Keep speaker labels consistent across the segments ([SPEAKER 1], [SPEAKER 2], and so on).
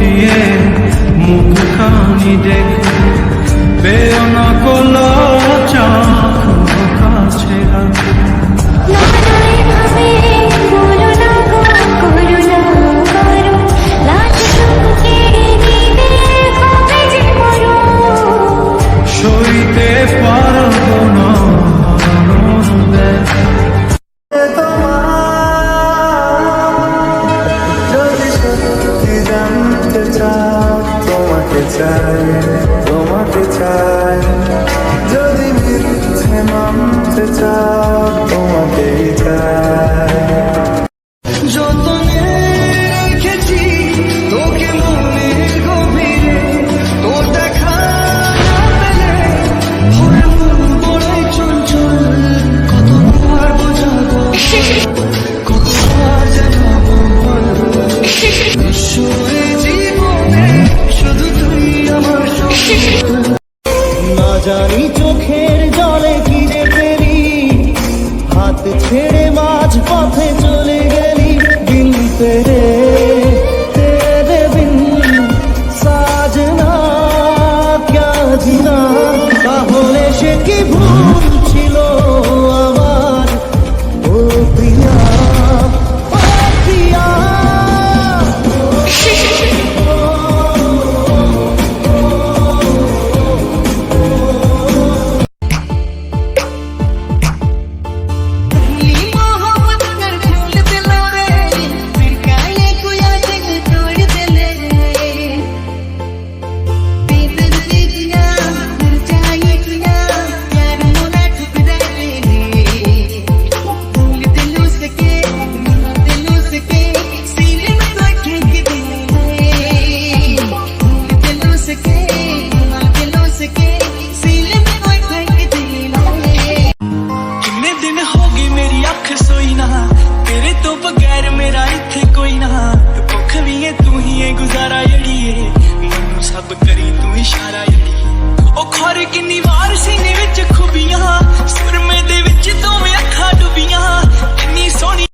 [SPEAKER 1] দিয়ে মুখখানি দেখে বেও না করলো চাঁদ কাছে রাখে। সইতে পারবো না
[SPEAKER 2] যদি সত্যি জানতে চাও তোমাকে চাই, তোমাকে চাই। যদি মিথ্যে মানতে চাও তোমাকেই চাই। যতনে রেখেছি তোকে মনের গভীরে, তোর দেখা না পেলে হয় মন বড়ই চঞ্চল। কতবার বোঝাবো, কতবার জানাবো বল, জীবনে শুধু তুই আমার সঙ্গ। না জানি চোখের জলে কি যে ফেরি, হাত ছেড়ে মাঝ পথে চলে গেলি। দিন তেরে তেরে বিন সাজনা ক্যা জিনা, তাহলে সে কি ভুল ছিল আমার? ও প্রিয়া, ও প্রিয়া। गुजारा जड़िए मैनू सब करी तू इशारा जड़िए। ओ खर किन्नी वार सीने विच खुबियां, सुरमे दे विच दोवें अखां डुबियां। किन्नी सोहनी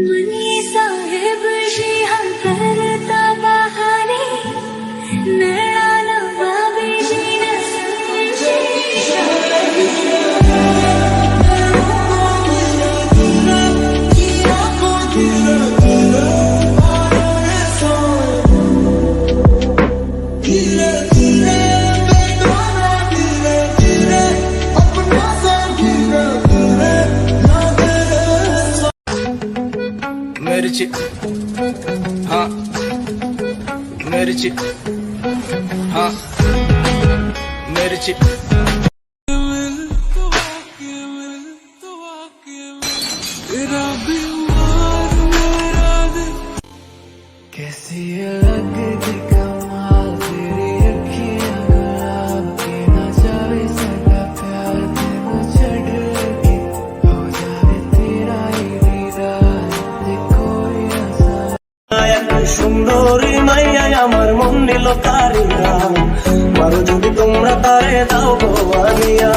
[SPEAKER 3] मनी साहिब जी हम करता बहाने, नैना नवाबी जी न समझे।
[SPEAKER 1] मिर्ची हाँ, मिर्ची हाँ, मिर्ची। कैसी लगती कमाल तेरी अखियां गुलाब की, ना जावे सदा प्यार तेनू छड़ के, हो जावे तेरा ही दीदार देखो
[SPEAKER 2] সুন্দরী মাইয়া আমার মন নিল তারিয়া, মারো যদি তোমরা তারে দাও গো আনিয়া।